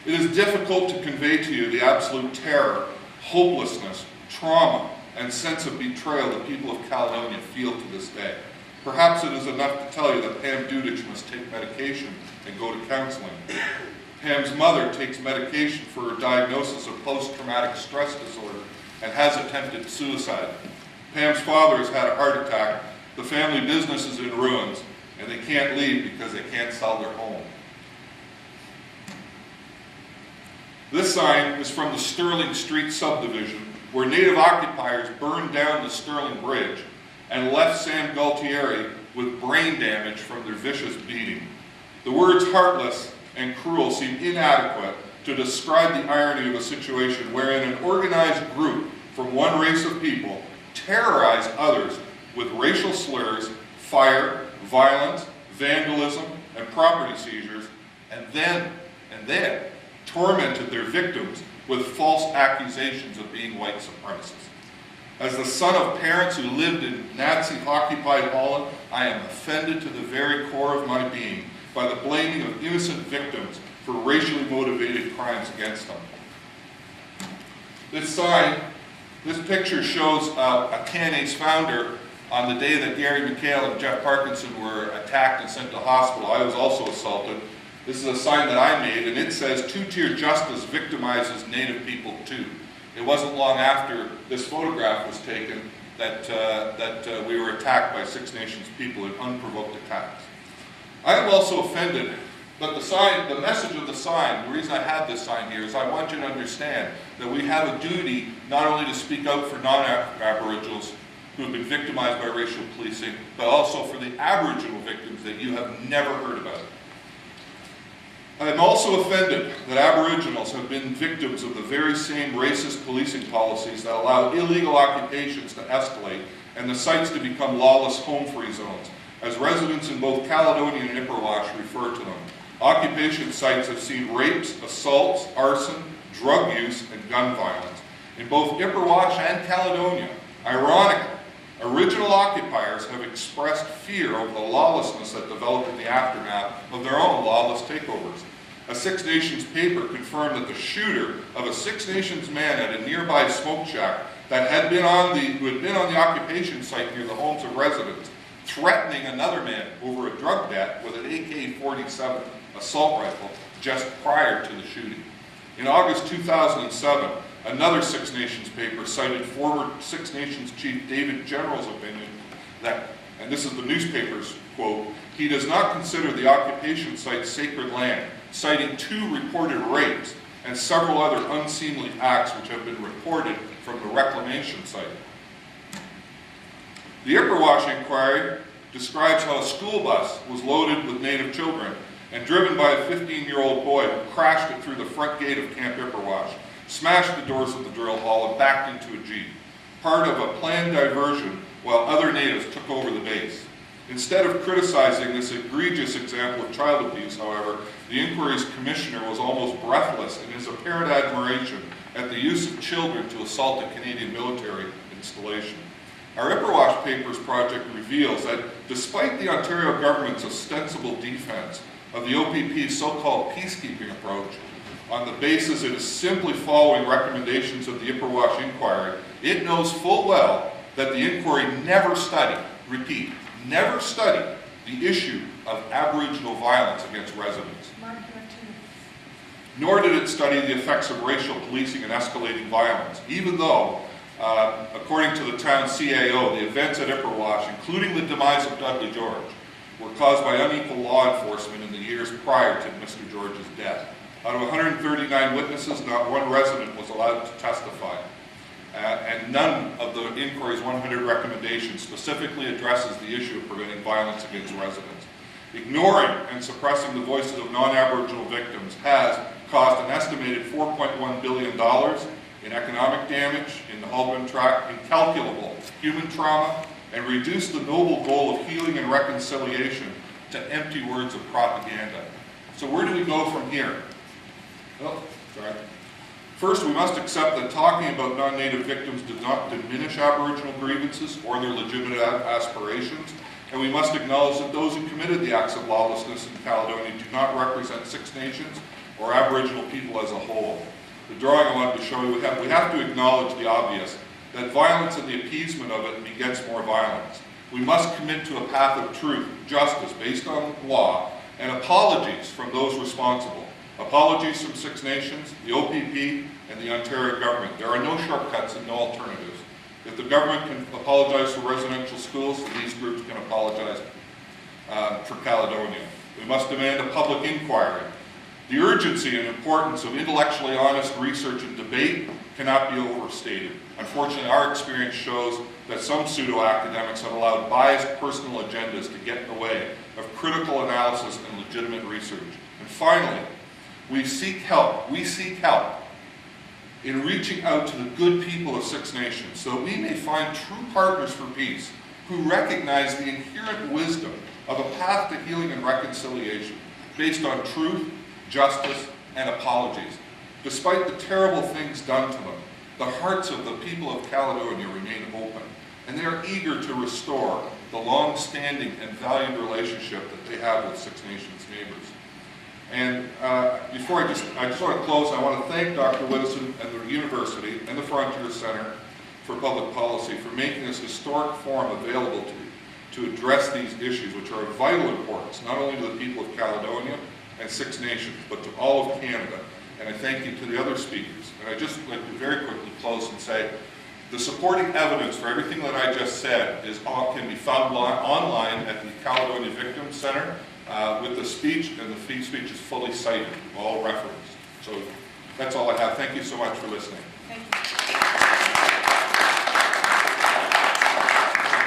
It is difficult to convey to you the absolute terror, hopelessness, trauma, and sense of betrayal the people of Caledonia feel to this day. Perhaps it is enough to tell you that Pam Dudich must take medication and go to counseling. Pam's mother takes medication for her diagnosis of post-traumatic stress disorder and has attempted suicide. Pam's father has had a heart attack, the family business is in ruins, and they can't leave because they can't sell their home. This sign is from the Sterling Street subdivision, where Native occupiers burned down the Sterling Bridge and left Sam Galtieri with brain damage from their vicious beating. The words heartless and cruel seem inadequate to describe the irony of a situation wherein an organized group from one race of people terrorized others with racial slurs, fire, violence, vandalism, and property seizures, and then tormented their victims with false accusations of being white supremacists. As the son of parents who lived in Nazi-occupied Holland, I am offended to the very core of my being by the blaming of innocent victims for racially motivated crimes against them. This sign, this picture shows a CanAce founder on the day that Gary McHale and Jeff Parkinson were attacked and sent to hospital. I was also assaulted. This is a sign that I made, and it says, "Two-tier justice victimizes Native people too." It wasn't long after this photograph was taken that we were attacked by Six Nations people in unprovoked attacks. I am also offended, but the message of the sign, the reason I have this sign here is I want you to understand that we have a duty not only to speak out for non-Aboriginals who have been victimized by racial policing, but also for the Aboriginal victims that you have never heard about. I am also offended that Aboriginals have been victims of the very same racist policing policies that allow illegal occupations to escalate and the sites to become lawless home-free zones, as residents in both Caledonia and Ipperwash refer to them. Occupation sites have seen rapes, assaults, arson, drug use, and gun violence. In both Ipperwash and Caledonia, ironically, original occupiers have expressed fear of the lawlessness that developed in the aftermath of their own lawless takeovers. A Six Nations paper confirmed that the shooter of a Six Nations man at a nearby smoke shack who had been on the occupation site near the homes of residents, threatening another man over a drug debt with an AK-47 assault rifle just prior to the shooting. In August 2007, another Six Nations paper cited former Six Nations Chief David General's opinion that, and this is the newspaper's quote, "He does not consider the occupation site sacred land," citing 2 reported rapes and several other unseemly acts which have been reported from the reclamation site. The Ipperwash inquiry describes how a school bus was loaded with Native children and driven by a 15-year-old boy who crashed it through the front gate of Camp Ipperwash, smashed the doors of the drill hall, and backed into a jeep, part of a planned diversion while other natives took over the base. Instead of criticizing this egregious example of child abuse, however, the inquiry's commissioner was almost breathless in his apparent admiration at the use of children to assault a Canadian military installation. Our Ipperwash Papers project reveals that despite the Ontario government's ostensible defense of the OPP's so-called peacekeeping approach, on the basis it is simply following recommendations of the Ipperwash inquiry, it knows full well that the inquiry never studied, repeat, never studied the issue of Aboriginal violence against residents. Nor did it study the effects of racial policing and escalating violence, even though, according to the town's CAO, the events at Ipperwash, including the demise of Dudley George, were caused by unequal law enforcement in the years prior to Mr. George's death. Out of 139 witnesses, not one resident was allowed to testify. And none of the inquiry's 100 recommendations specifically addresses the issue of preventing violence against residents. Ignoring and suppressing the voices of non-Aboriginal victims has caused an estimated $4.1 billion in economic damage in the Halbern Tract, incalculable human trauma, and reduced the noble goal of healing and reconciliation to empty words of propaganda. So where do we go from here? Oh, sorry. First, we must accept that talking about non-Native victims does not diminish Aboriginal grievances or their legitimate aspirations. And we must acknowledge that those who committed the acts of lawlessness in Caledonia do not represent Six Nations or Aboriginal people as a whole. The drawing I wanted to show you, we have to acknowledge the obvious, that violence and the appeasement of it begets more violence. We must commit to a path of truth, justice based on law, and apologies from those responsible. Apologies from Six Nations, the OPP, and the Ontario government. There are no shortcuts and no alternatives. If the government can apologize for residential schools, then these groups can apologize for Caledonia. We must demand a public inquiry. The urgency and importance of intellectually honest research and debate cannot be overstated. Unfortunately, our experience shows that some pseudo-academics have allowed biased personal agendas to get in the way of critical analysis and legitimate research. And finally, we seek help in reaching out to the good people of Six Nations so that we may find true partners for peace who recognize the inherent wisdom of a path to healing and reconciliation based on truth, justice, and apologies. Despite the terrible things done to them, the hearts of the people of Caledonia remain open, and they are eager to restore the long-standing and valued relationship that they have with Six Nations neighbors. And before I just want to close, I want to thank Dr. Widdowson and the University and the Frontier Center for Public Policy for making this historic forum available to address these issues, which are of vital importance, not only to the people of Caledonia and Six Nations, but to all of Canada. And I thank you to the other speakers. And I just like to very quickly close and say, the supporting evidence for everything that I just said can be found online at the Caledonia Victims Center with the speech, and the speech is fully cited, all referenced. So that's all I have. Thank you so much for listening. Thank you.